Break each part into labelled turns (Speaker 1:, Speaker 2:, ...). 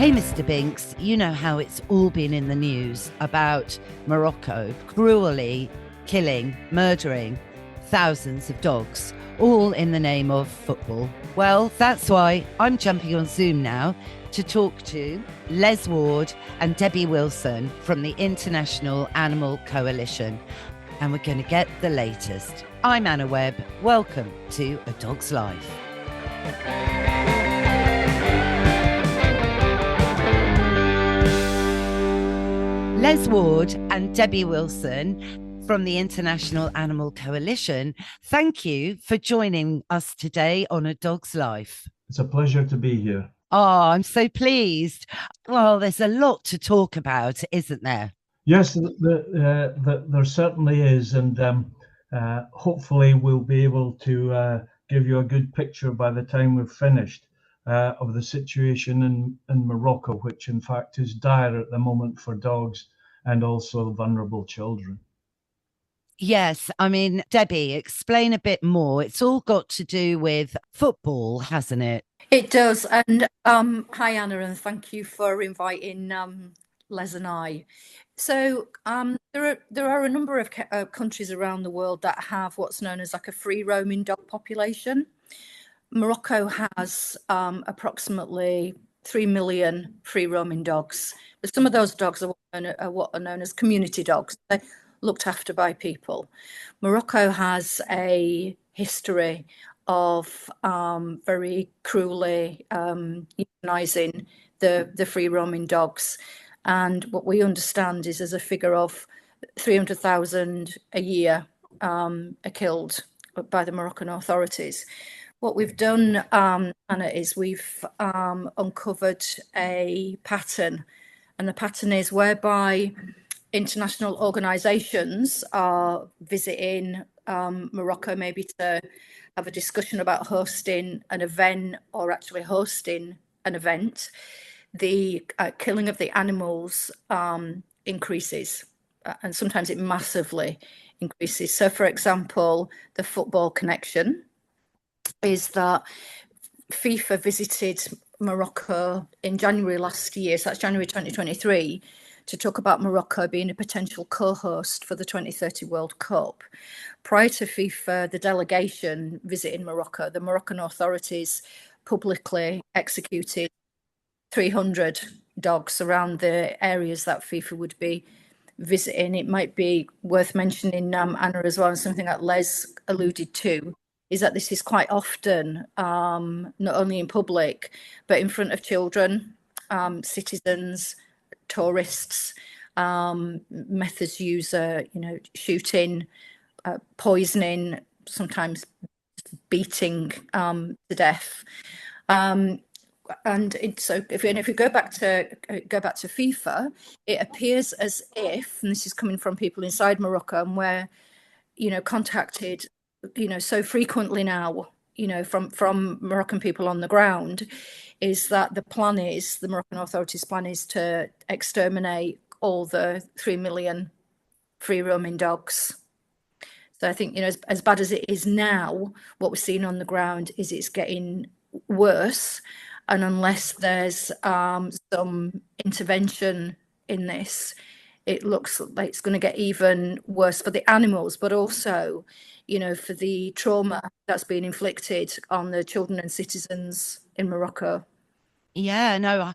Speaker 1: Hey, Mr. Binks, you know how it's all been in the news about Morocco cruelly killing, murdering thousands of dogs, all in the name of football. Well, that's why I'm jumping on Zoom now to talk to Les Ward and Debbie Wilson from the International Animal Coalition. And we're going to get the latest. I'm Anna Webb. Welcome to A Dog's Life. Les Ward and Debbie Wilson from the International Animal Coalition, thank you for joining us today on A Dog's Life.
Speaker 2: It's a pleasure to be here.
Speaker 1: Oh, I'm so pleased. Well, there's a lot to talk about, isn't there?
Speaker 2: Yes, there certainly is. And hopefully we'll be able to give you a good picture by the time we've finished of the situation in Morocco, which in fact is dire at the moment for dogs and also vulnerable children.
Speaker 1: Yes, I mean, Debbie, explain a bit more. It's all got to do with football, hasn't it?
Speaker 3: It does. And hi, Anna, and thank you for inviting Les and I. So there are a number of countries around the world that have what's known as like a free roaming dog population. Morocco has approximately 3 million free roaming dogs, but some of those dogs are what are known as community dogs. They're looked after by people. Morocco has a history of very cruelly euthanizing the free roaming dogs. And what we understand is there's a figure of 300,000 a year are killed by the Moroccan authorities. What we've done, Anna, is we've uncovered a pattern, and the pattern is whereby international organisations are visiting Morocco, maybe to have a discussion about hosting an event or actually hosting an event. The killing of the animals increases, and sometimes it massively increases. So, for example, the football connection is that FIFA visited Morocco in January last year, so that's January 2023, to talk about Morocco being a potential co-host for the 2030 World Cup. Prior to FIFA, the delegation visiting Morocco, the Moroccan authorities publicly executed 300 dogs around the areas that FIFA would be visiting. It might be worth mentioning, Anna, as well, and something that Les alluded to, is that this is quite often, not only in public, but in front of children, citizens, tourists. Methods used, shooting, poisoning, sometimes beating to death. And so if we go back to FIFA, it appears as if, and this is coming from people inside Morocco, and we're, contacted, so frequently now, from Moroccan people on the ground, is that the Moroccan authorities' plan is to exterminate all the 3 million free roaming dogs. So I think, as bad as it is now, what we're seeing on the ground is it's getting worse. And unless there's some intervention in this, it looks like it's going to get even worse for the animals, but also, for the trauma that's been inflicted on the children and citizens in Morocco.
Speaker 1: Yeah, no,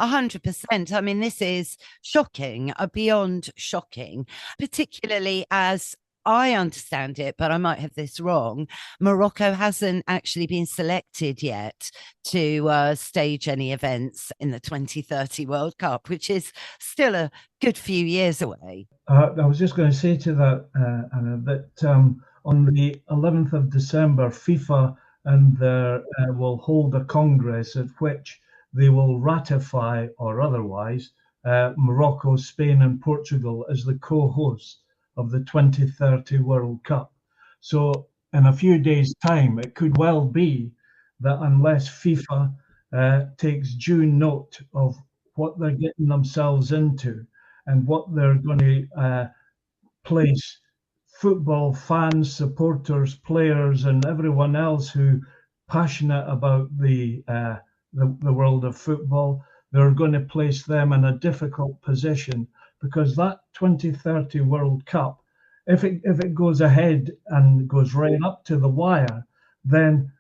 Speaker 1: 100%. I mean, this is shocking, beyond shocking, particularly as I understand it, but I might have this wrong. Morocco hasn't actually been selected yet to stage any events in the 2030 World Cup, which is still a good few years away.
Speaker 2: I was just going to say to that, Anna, that on the 11th of December, FIFA and will hold a congress at which they will ratify or otherwise Morocco, Spain and Portugal as the co-hosts of the 2030 World Cup. So in a few days' time, it could well be that unless FIFA takes due note of what they're getting themselves into and what they're going to place football fans, supporters, players, and everyone else who passionate about the world of football, they're going to place them in a difficult position, because that 2030 World Cup, if it goes ahead and goes right up to the wire, then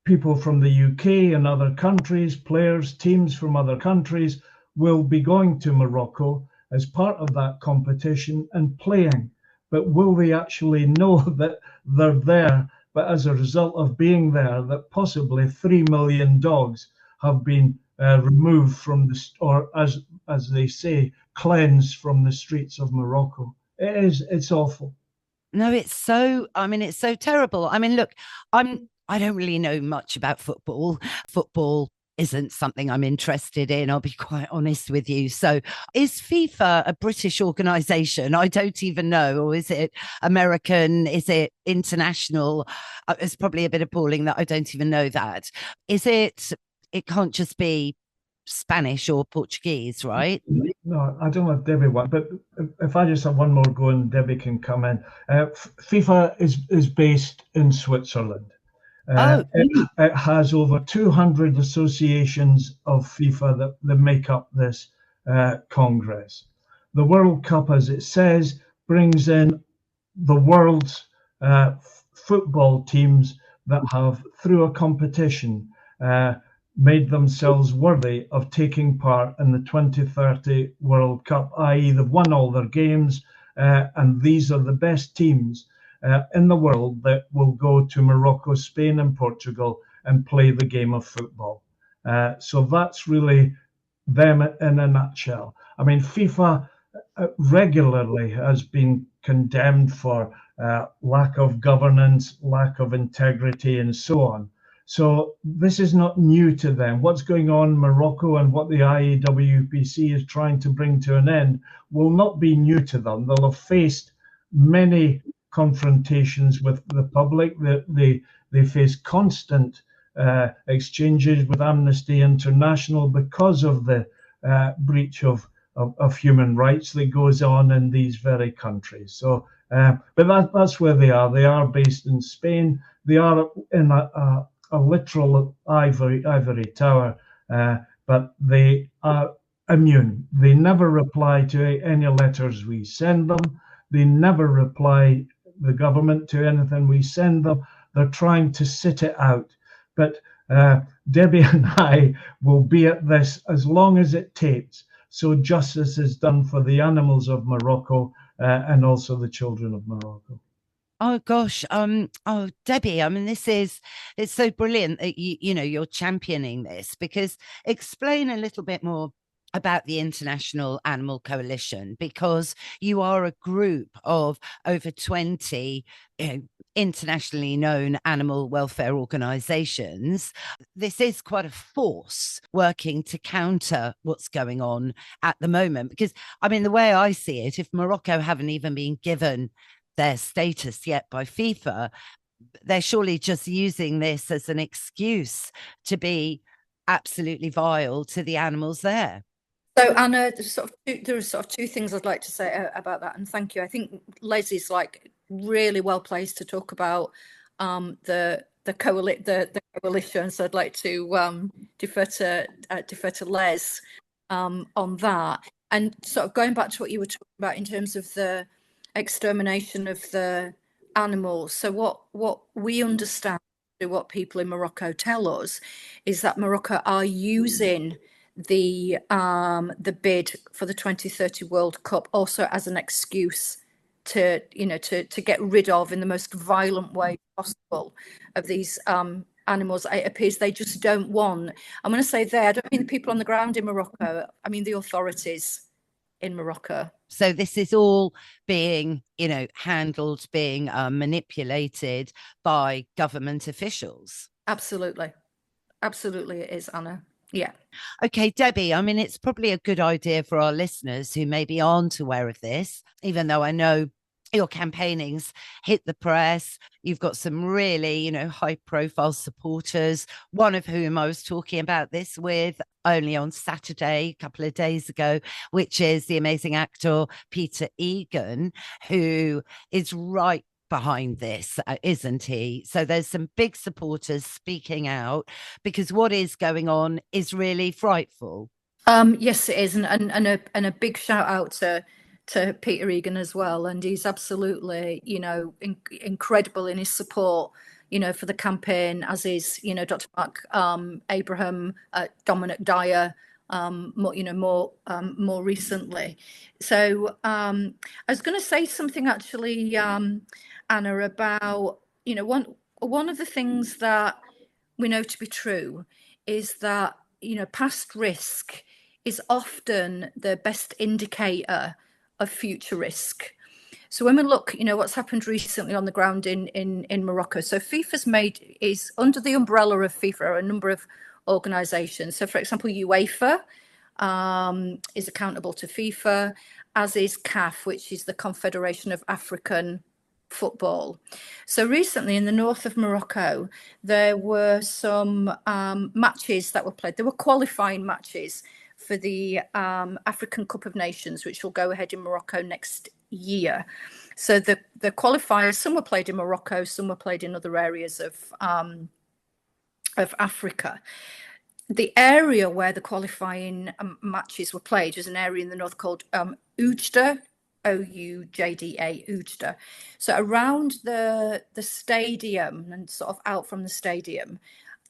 Speaker 2: people from the UK and other countries, players, teams from other countries, will be going to Morocco as part of that competition and playing. But will they actually know that they're there? But as a result of being there, that possibly 3 million dogs have been removed from or as they say, cleansed from the streets of Morocco. It's awful.
Speaker 1: No, it's so, I mean, it's so terrible. I mean, look, I don't really know much about football. Football isn't something I'm interested in, I'll be quite honest with you. So is FIFA a British organization? I don't even know. Or is it American? Is it international? It's probably a bit appalling that I don't even know that. Is it, it can't just be Spanish or Portuguese, right?
Speaker 2: No, I don't know if Debbie wants, but if I just have one more go and Debbie can come in. FIFA is based in Switzerland. It has over 200 associations of FIFA that make up this Congress. The World Cup, as it says, brings in the world's football teams that have, through a competition, made themselves worthy of taking part in the 2030 World Cup, i.e. they've won all their games, and these are the best teams in the world that will go to Morocco, Spain and Portugal and play the game of football. So that's really them in a nutshell. I mean, FIFA regularly has been condemned for lack of governance, lack of integrity and so on. So this is not new to them. What's going on in Morocco and what the IAWPC is trying to bring to an end will not be new to them. They'll have faced many confrontations with the public. They face constant exchanges with Amnesty International because of the breach of human rights that goes on in these very countries. So, but that's where they are. They are based in Spain. They are in a literal ivory tower, but they are immune. They never reply to any letters we send them. They never reply, the government, to anything we send them. They're trying to sit it out. But Debbie and I will be at this as long as it takes, so justice is done for the animals of Morocco and also the children of Morocco.
Speaker 1: Oh gosh, oh Debbie, I mean, it's so brilliant that you know you're championing this, because explain a little bit more about the International Animal Coalition, because you are a group of over 20 internationally known animal welfare organizations. This is quite a force working to counter what's going on at the moment, because I mean, the way I see it, if Morocco haven't even been given their status yet by FIFA, they're surely just using this as an excuse to be absolutely vile to the animals there.
Speaker 3: So Anna, there are sort of two things I'd like to say about that, and thank you. I think Leslie's like really well placed to talk about the coalition, so I'd like to defer to Les on that. And sort of going back to what you were talking about in terms of the extermination of the animals. So what we understand, what people in Morocco tell us, is that Morocco are using the bid for the 2030 World Cup also as an excuse to get rid of, in the most violent way possible, of these animals. It appears they just don't want, I'm going to say I don't mean the people on the ground in Morocco, I mean the authorities in Morocco.
Speaker 1: So this is all being, handled, being manipulated by government officials.
Speaker 3: Absolutely. Absolutely it is, Anna. Yeah.
Speaker 1: Okay, Debbie, I mean, it's probably a good idea for our listeners who maybe aren't aware of this, even though I know your campaigning's hit the press. You've got some really, high profile supporters, one of whom I was talking about this with only on Saturday, a couple of days ago, which is the amazing actor Peter Egan, who is right behind this, isn't he? So there's some big supporters speaking out, because what is going on is really frightful.
Speaker 3: Yes, it is, and a big shout out to Peter Egan as well, and he's absolutely, incredible in his support, for the campaign, as is, Dr. Mark Abraham, Dominic Dyer, more recently. So I was going to say something actually, Anna, about one of the things that we know to be true is that past risk is often the best indicator of future risk. So when we look, what's happened recently on the ground in Morocco. So is under the umbrella of FIFA are a number of organisations. So for example, UEFA is accountable to FIFA, as is CAF, which is the Confederation of African Football. So recently in the north of Morocco, there were some matches that were played. There were qualifying matches for the African Cup of Nations, which will go ahead in Morocco next year. So the qualifiers, some were played in Morocco, some were played in other areas of Africa. The area where the qualifying matches were played was an area in the north called Oujda, Oujda, Oujda. So around the stadium and sort of out from the stadium,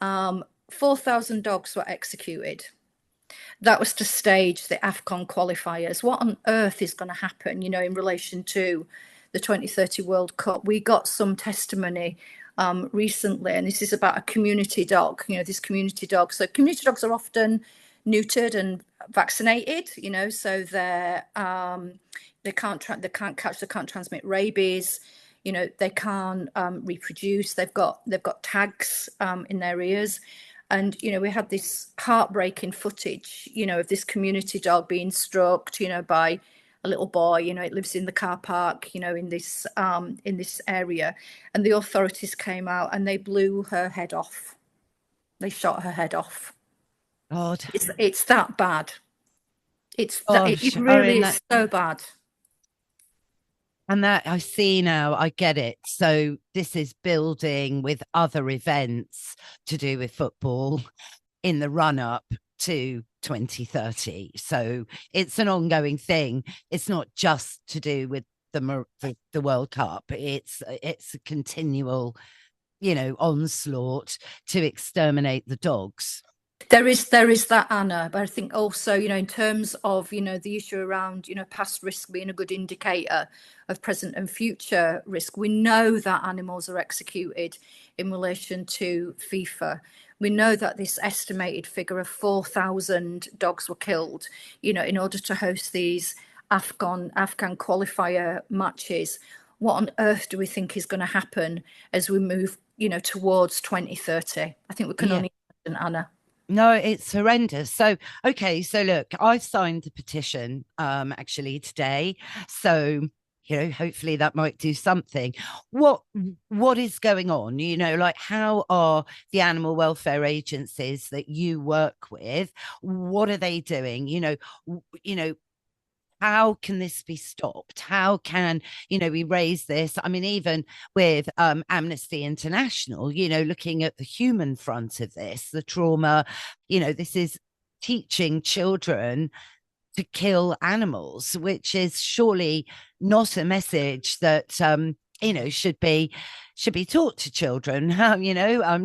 Speaker 3: 4,000 dogs were executed. That was to stage the AFCON qualifiers. What on earth is going to happen, in relation to the 2030 World Cup? We got some testimony recently, and this is about a community dog, this community dog. So community dogs are often neutered and vaccinated, so they can't transmit rabies, they can't reproduce. They've got tags in their ears. And, we had this heartbreaking footage, of this community dog being stroked, by a little boy. It lives in the car park, in this area. And the authorities came out and they blew her head off. They shot her head off.
Speaker 1: God.
Speaker 3: It's that bad. It really is so bad.
Speaker 1: And that I see now, I get it. So this is building with other events to do with football in the run up to 2030. So it's an ongoing thing. It's not just to do with the World Cup. It's a continual, onslaught to exterminate the dogs.
Speaker 3: There is that, Anna, but I think also, in terms of, the issue around, past risk being a good indicator of present and future risk, we know that animals are executed in relation to FIFA. We know that this estimated figure of 4,000 dogs were killed, in order to host these Afghan qualifier matches. What on earth do we think is going to happen as we move, towards 2030? I think we can only imagine, Anna.
Speaker 1: No, it's horrendous. So, okay. So look, I've signed the petition, actually today. So, hopefully that might do something. What is going on? Like how are the animal welfare agencies that you work with? What are they doing? How can this be stopped? How can, we raise this? I mean, even with Amnesty International, looking at the human front of this, the trauma, this is teaching children to kill animals, which is surely not a message that, should be taught to children.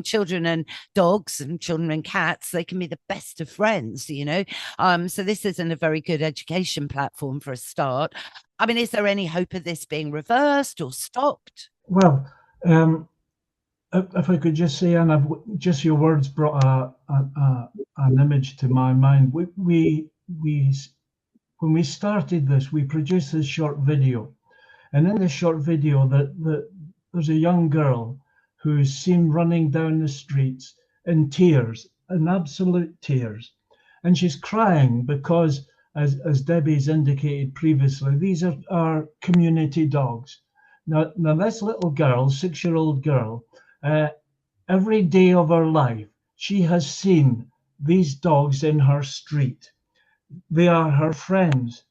Speaker 1: Children and dogs and children and cats, they can be the best of friends, so this isn't a very good education platform for a start. I mean, is there any hope of this being reversed or stopped?
Speaker 2: Well, if I could just say, Anna, just your words brought an image to my mind. We when we started this, we produced this short video. And in this short video, there's a young girl who's seen running down the streets in tears, in absolute tears. And she's crying because, as Debbie's indicated previously, these are our community dogs. Now this little girl, 6-year-old girl, every day of her life, she has seen these dogs in her street. They are her friends.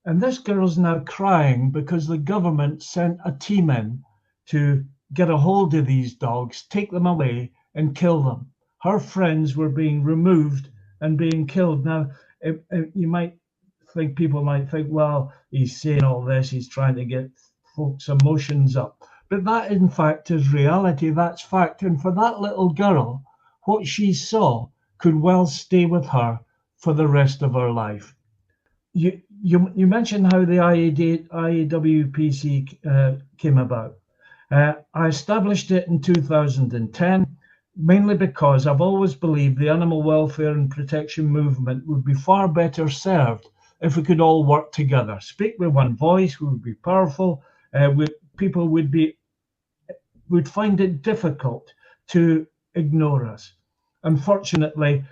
Speaker 2: And this girl's now crying because the government sent a team in to get a hold of these dogs, take them away and kill them. Her friends were being removed and being killed. Now, you might think, people might think, well, he's saying all this, he's trying to get folks' emotions up. But that, in fact, is reality. That's fact. And for that little girl, what she saw could well stay with her for the rest of her life. You mentioned how the IAWPC came about. I established it in 2010, mainly because I've always believed the animal welfare and protection movement would be far better served if we could all work together, speak with one voice. We would be powerful. People would find it difficult to ignore us. Unfortunately,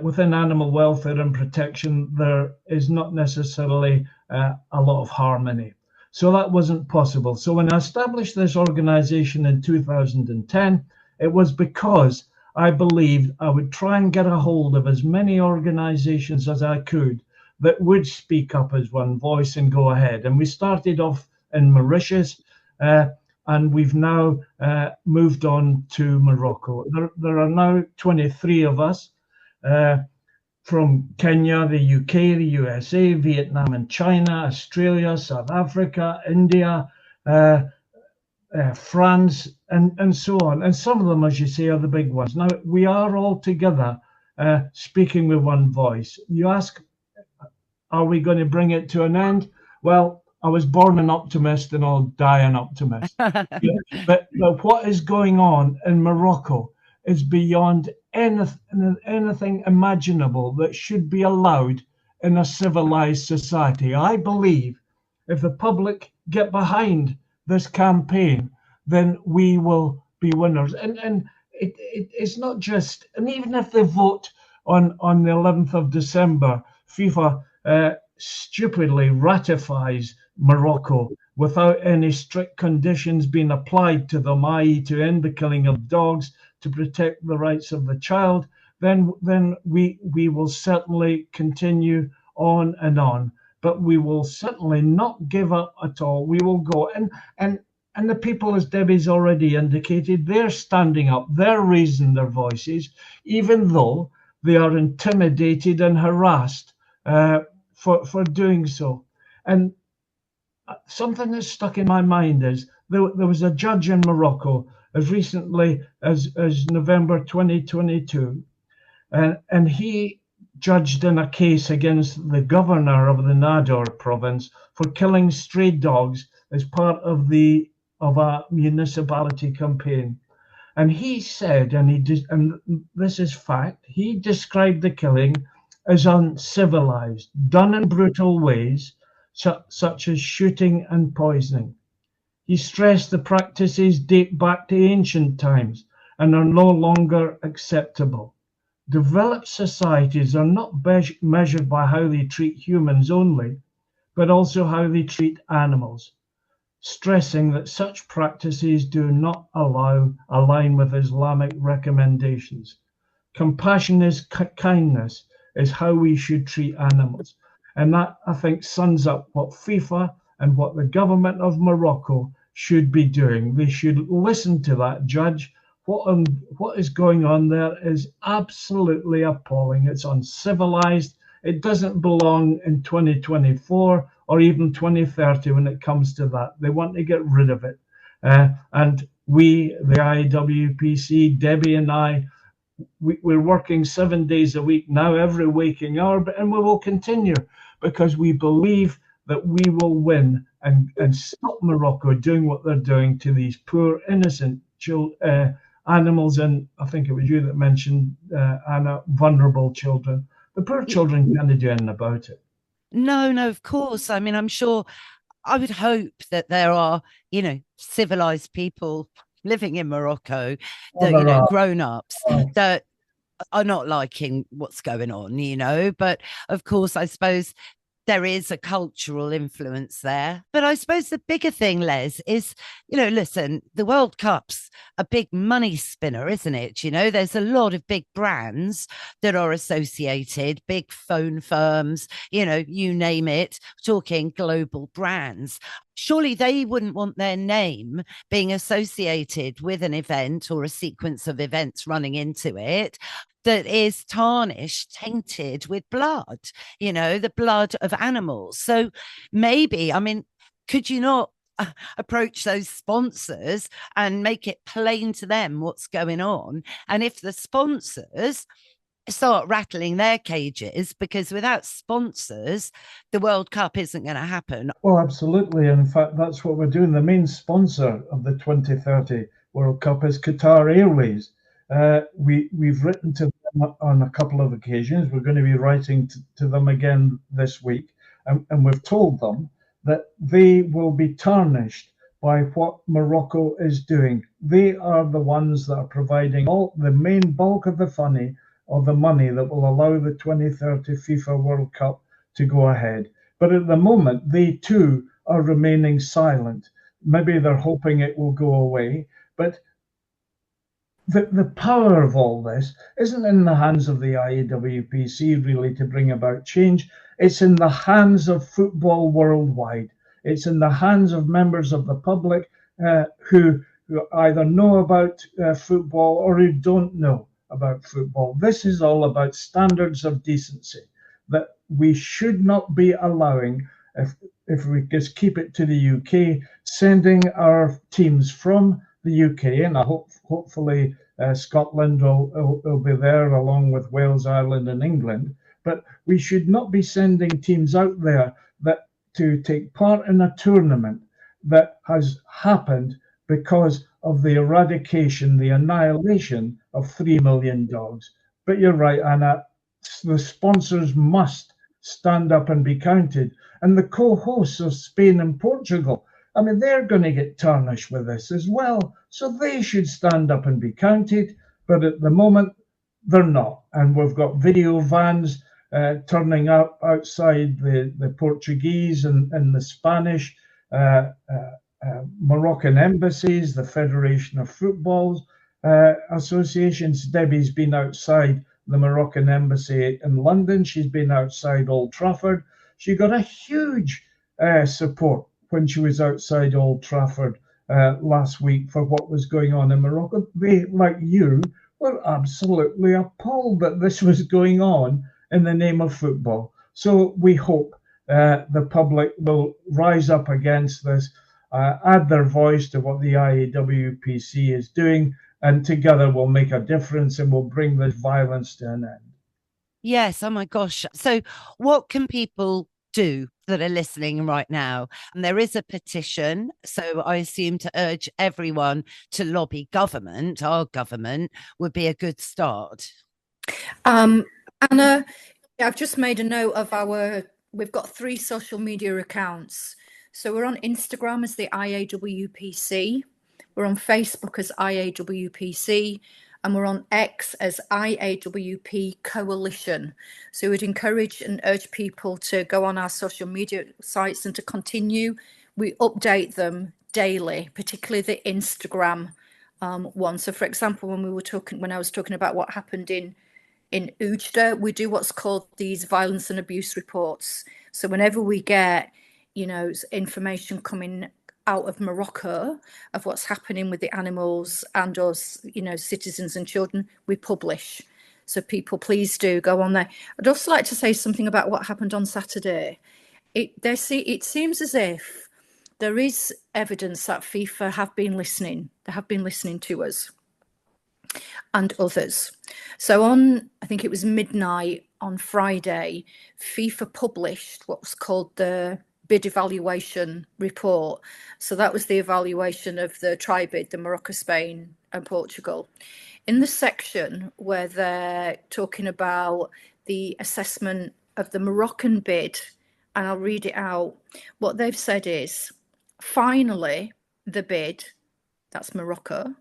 Speaker 2: within animal welfare and protection, there is not necessarily a lot of harmony. So that wasn't possible. So when I established this organization in 2010, it was because I believed I would try and get a hold of as many organizations as I could that would speak up as one voice and go ahead. And we started off in Mauritius, and we've now moved on to Morocco. There are now 23 of us from Kenya, the UK, the USA, Vietnam and China, Australia, South Africa, India, France, and so on. And some of them, as you say, are the big ones. Now, we are all together speaking with one voice. You ask, are we going to bring it to an end? Well, I was born an optimist and I'll die an optimist. but what is going on in Morocco is beyond anything imaginable that should be allowed in a civilized society. I believe if the public get behind this campaign, then we will be winners. And it's not just, and even if they vote on the 11th of December, FIFA stupidly ratifies Morocco without any strict conditions being applied to them, i.e. to end the killing of dogs, to protect the rights of the child, then we will certainly continue on and on. But we will certainly not give up at all. We will go. And the people, as Debbie's already indicated, they're standing up, they're raising their voices, even though they are intimidated and harassed for doing so. And something that's stuck in my mind is there was a judge in Morocco as recently as November 2022, and he judged in a case against the governor of the Nador province for killing stray dogs as part of a municipality campaign. And he said, and this is fact, he described the killing as uncivilized, done in brutal ways, such as shooting and poisoning. He stressed the practices date back to ancient times and are no longer acceptable. Developed societies are not measured by how they treat humans only, but also how they treat animals, stressing that such practices do not align with Islamic recommendations. Compassion is kindness, is how we should treat animals. And that, I think, sums up what FIFA and what the government of Morocco should be doing. They should listen to that judge. What is going on there is absolutely appalling. It's uncivilized. It doesn't belong in 2024 or even 2030 when it comes to that. They want to get rid of it. And we, the IWPC, Debbie and I, we're working 7 days a week now, every waking hour, and we will continue because we believe that we will win and stop Morocco doing what they're doing to these poor, innocent animals. And I think it was you that mentioned, Anna, vulnerable children. The poor children can't do anything about it.
Speaker 1: No, of course. I mean, I'm sure, I would hope that there are, civilized people living in Morocco, that, grown-ups that are not liking what's going on, but of course, I suppose there is a cultural influence there. But I suppose the bigger thing, Les, is, listen, the World Cup's a big money spinner, isn't it? There's a lot of big brands that are associated, big phone firms, you name it, talking global brands. Surely they wouldn't want their name being associated with an event or a sequence of events running into it. that is tarnished, tainted with blood, the blood of animals. So maybe, I mean, could you not approach those sponsors and make it plain to them what's going on? And if the sponsors start rattling their cages, because without sponsors, the World Cup isn't going to happen.
Speaker 2: Well, absolutely. And in fact, that's what we're doing. The main sponsor of the 2030 World Cup is Qatar Airways. We've written to them on a couple of occasions. We're going to be writing to them again this week. And we've told them that they will be tarnished by what Morocco is doing. They are the ones that are providing all the main bulk of the money that will allow the 2030 FIFA World Cup to go ahead. But at the moment, they too are remaining silent. Maybe they're hoping it will go away. But the power of all this isn't in the hands of the IAWPC really to bring about change. It's in the hands of football worldwide. It's in the hands of members of the public who either know about football or who don't know about football. This is all about standards of decency that we should not be allowing, if we just keep it to the UK, sending our teams from the UK, and hopefully Scotland will be there along with Wales, Ireland and England, but we should not be sending teams out there to take part in a tournament that has happened because of the eradication, the annihilation of 3 million dogs. But you're right, Anna, the sponsors must stand up and be counted. And the co-hosts of Spain and Portugal, I mean, they're going to get tarnished with this as well. So they should stand up and be counted. But at the moment, they're not. And we've got video vans turning up outside the Portuguese and the Spanish Moroccan embassies, the Federation of Football Associations. Debbie's been outside the Moroccan embassy in London. She's been outside Old Trafford. She got a huge support when she was outside Old Trafford last week for what was going on in Morocco. They, like you, were absolutely appalled that this was going on in the name of football. So we hope the public will rise up against this, add their voice to what the IAWPC is doing, and together we'll make a difference and we'll bring this violence to an end.
Speaker 1: Yes. Oh my gosh. So what can people do that are listening right now? And there is a petition. So I assume to urge everyone to lobby government, our government, would be a good start.
Speaker 3: Anna, I've just made a note of we've got 3 social media accounts. So we're on Instagram as the IAWPC, we're on Facebook as IAWPC, and we're on X as IAWP Coalition. So we'd encourage and urge people to go on our social media sites and to continue. We update them daily, particularly the Instagram one. So for example, when I was talking about what happened in Ujda, we do what's called these violence and abuse reports. So whenever we get, information coming out of Morocco of what's happening with the animals and us, citizens and children, we publish. So people, please do go on there. I'd also like to say something about what happened on Saturday. It seems as if there is evidence that FIFA have been listening. They have been listening to us and others. So I think it was midnight on Friday, FIFA published what was called the bid evaluation report. So that was the evaluation of the tri-bid, the Morocco, Spain and Portugal. In the section where they're talking about the assessment of the Moroccan bid, and I'll read it out, what they've said is, finally, the bid, that's Morocco,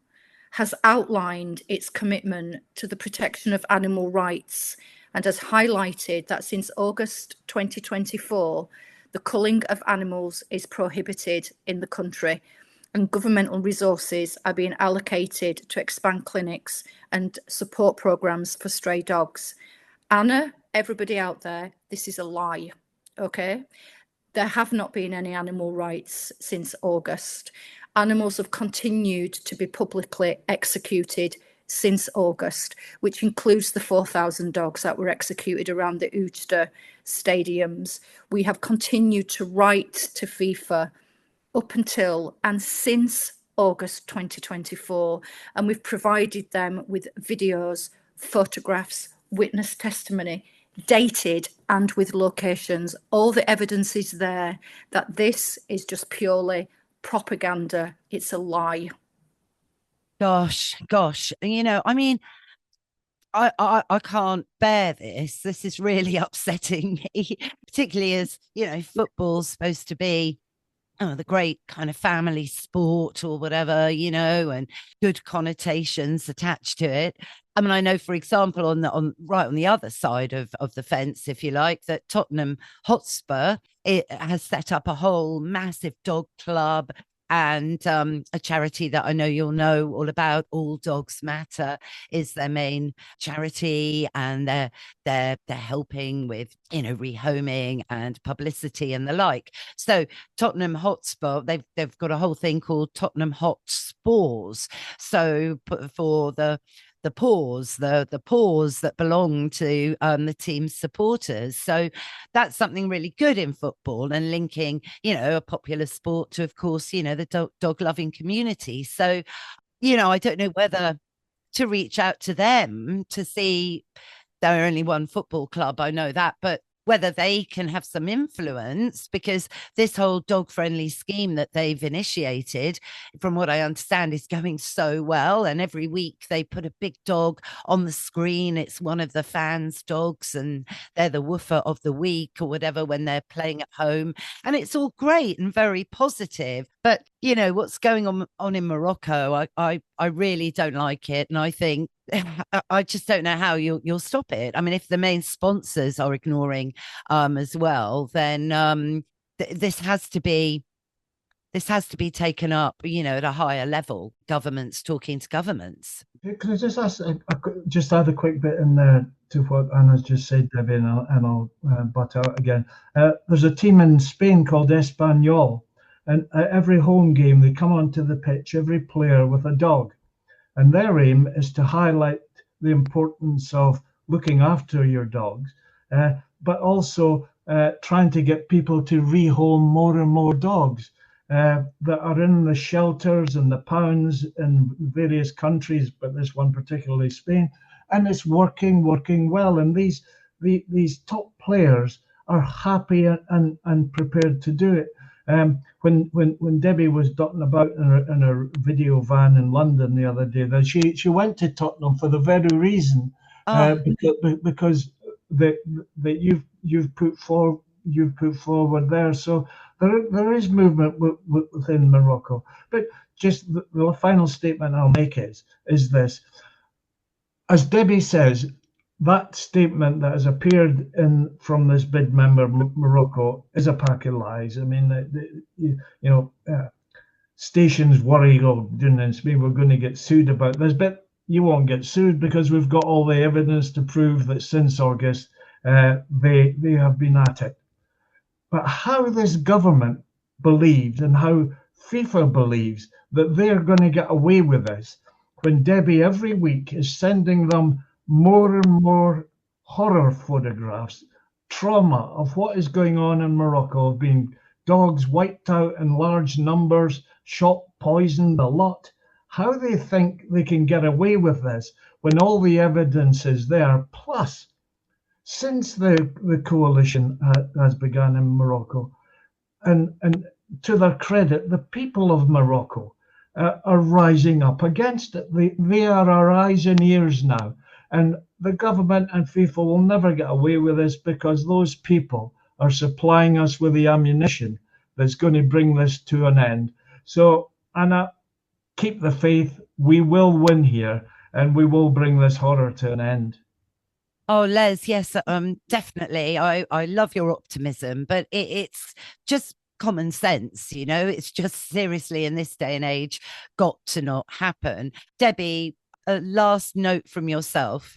Speaker 3: has outlined its commitment to the protection of animal rights and has highlighted that since August 2024, the culling of animals is prohibited in the country and governmental resources are being allocated to expand clinics and support programs for stray dogs. Anna, everybody out there, this is a lie, okay? There have not been any animal rights since August. Animals have continued to be publicly executed since August, which includes the 4,000 dogs that were executed around the Ulster stadiums. We have continued to write to FIFA up until and since August 2024, and we've provided them with videos, photographs, witness testimony, dated and with locations. All the evidence is there that this is just purely propaganda. It's a lie.
Speaker 1: Gosh, I mean, I can't bear this. This is really upsetting me, particularly as, football's supposed to be the great kind of family sport or whatever, and good connotations attached to it. I mean, I know, for example, on the other side of the fence, if you like, that Tottenham Hotspur, it has set up a whole massive dog club and a charity that I know you'll know all about. All Dogs Matter is their main charity, and they're helping with rehoming and publicity and the like. So Tottenham Hotspur, they've got a whole thing called Tottenham Hotspurs. So for the paws that belong to the team's supporters. So that's something really good in football, and linking, a popular sport to, of course, the dog loving community. So, I don't know whether to reach out to them to see. They're only one football club, I know that, but whether they can have some influence, because this whole dog-friendly scheme that they've initiated, from what I understand, is going so well. And every week they put a big dog on the screen. It's one of the fans' dogs, and they're the woofer of the week or whatever when they're playing at home. And it's all great and very positive. But, what's going on in Morocco, I really don't like it. And I think I just don't know how you'll stop it. I mean, if the main sponsors are ignoring as well, then this has to be taken up, at a higher level. Governments talking to governments.
Speaker 2: Can I just ask, just add a quick bit in there to what Anna's just said, Debbie, and I'll butt out again. There's a team in Spain called Espanyol, and at every home game they come onto the pitch, every player with a dog. And their aim is to highlight the importance of looking after your dogs, but also trying to get people to rehome more and more dogs that are in the shelters and the pounds in various countries, but this one particularly Spain. And it's working well. And these top players are happy and prepared to do it. When Debbie was dotting about in a video van in London the other day, that she went to Tottenham for the very reason because that you've put forward there. So there is movement within Morocco. But just the final statement I'll make is this: as Debbie says, that statement that has appeared from this bid member Morocco is a pack of lies. I mean, stations worry, in Spain we're going to get sued about this, but you won't get sued because we've got all the evidence to prove that since August they have been at it. But how this government believes and how FIFA believes that they're going to get away with this, when Debbie every week is sending them more and more horror photographs, trauma of what is going on in Morocco, being dogs wiped out in large numbers, shot, poisoned, a lot. How they think they can get away with this when all the evidence is there. Plus, since the coalition has begun in Morocco, and to their credit, the people of Morocco are rising up against it. They are our eyes and ears now. And the government and FIFA will never get away with this because those people are supplying us with the ammunition that's going to bring this to an end. So, Anna, keep the faith. We will win here, and we will bring this horror to an end.
Speaker 1: Oh, Les, yes, definitely. I love your optimism, but it's just common sense, It's just seriously in this day and age got to not happen. Debbie, a last note from yourself.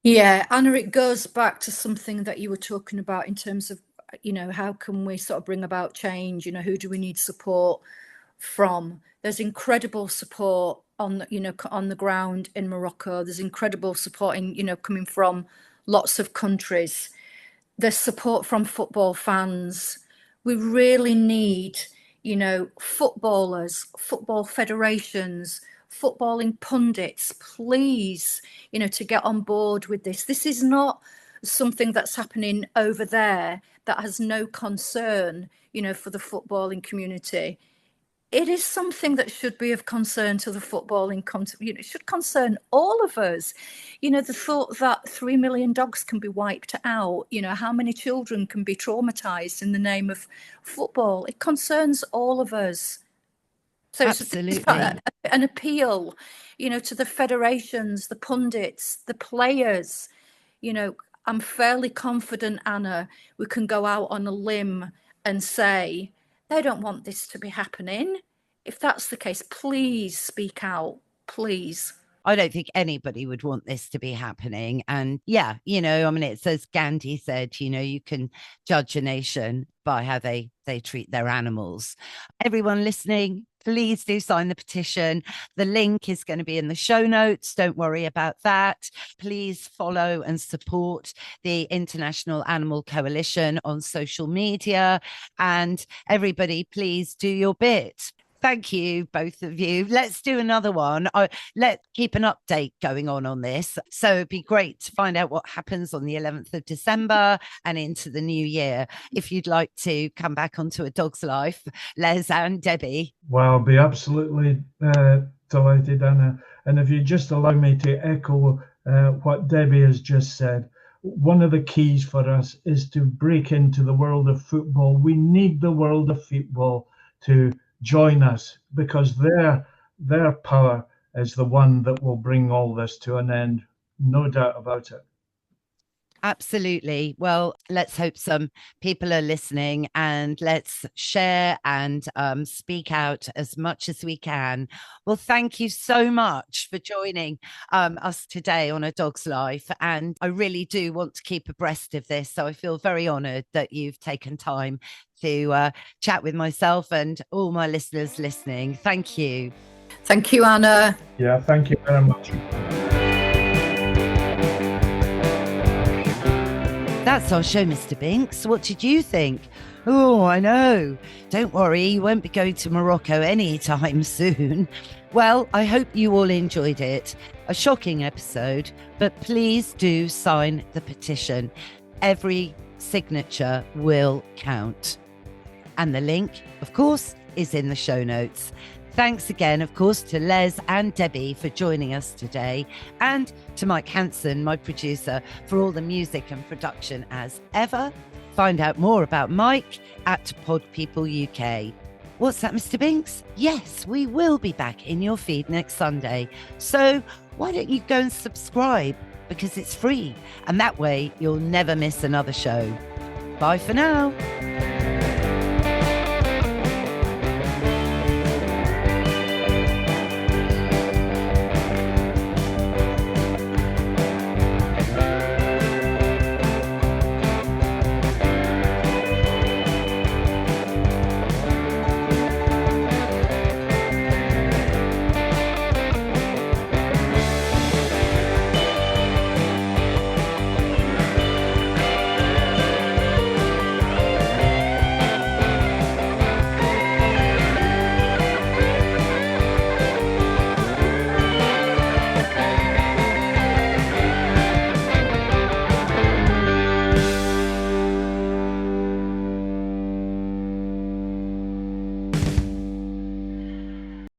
Speaker 3: Yeah, Anna, it goes back to something that you were talking about in terms of, how can we sort of bring about change? Who do we need support from? There's incredible support on the ground in Morocco. There's incredible support coming from lots of countries. There's support from football fans. We really need, footballers, football federations, footballing pundits, please, to get on board with this. This is not something that's happening over there that has no concern, for the footballing community. It is something that should be of concern to the footballing community. It should concern all of us. The thought that 3 million dogs can be wiped out, how many children can be traumatized in the name of football. It concerns all of us. So
Speaker 1: Absolutely.
Speaker 3: It's an appeal, to the federations, the pundits, the players. I'm fairly confident, Anna, we can go out on a limb and say, they don't want this to be happening. If that's the case, please speak out, please.
Speaker 1: I don't think anybody would want this to be happening. And yeah, it's as Gandhi said, you can judge a nation by how they treat their animals. Everyone listening, please do sign the petition. The link is going to be in the show notes. Don't worry about that. Please follow and support the International Animal Coalition on social media. And everybody, please do your bit. Thank you, both of you. Let's do another one. Let's keep an update going on this. So it'd be great to find out what happens on the 11th of December and into the new year. If you'd like to come back onto A Dog's Life, Les and Debbie.
Speaker 2: Well, I'll be absolutely delighted, Anna. And if you just allow me to echo what Debbie has just said, one of the keys for us is to break into the world of football. We need the world of football to join us, because their power is the one that will bring all this to an end. No doubt about it.
Speaker 1: Absolutely. Well, let's hope some people are listening, and let's share and speak out as much as we can. Well, thank you so much for joining us today on A Dog's Life. And I really do want to keep abreast of this. So I feel very honoured that you've taken time to chat with myself and all my listeners listening. Thank you.
Speaker 3: Thank you, Anna.
Speaker 2: Yeah, thank you very much.
Speaker 1: That's our show, Mr. Binks. What did you think? Oh, I know. Don't worry, you won't be going to Morocco anytime soon. Well, I hope you all enjoyed it. A shocking episode, but please do sign the petition. Every signature will count. And the link, of course, is in the show notes. Thanks again, of course, to Les and Debbie for joining us today, and to Mike Hanson, my producer, for all the music and production as ever. Find out more about Mike at Pod People UK. What's that, Mr. Binks? Yes, we will be back in your feed next Sunday. So why don't you go and subscribe, because it's free, and that way you'll never miss another show. Bye for now.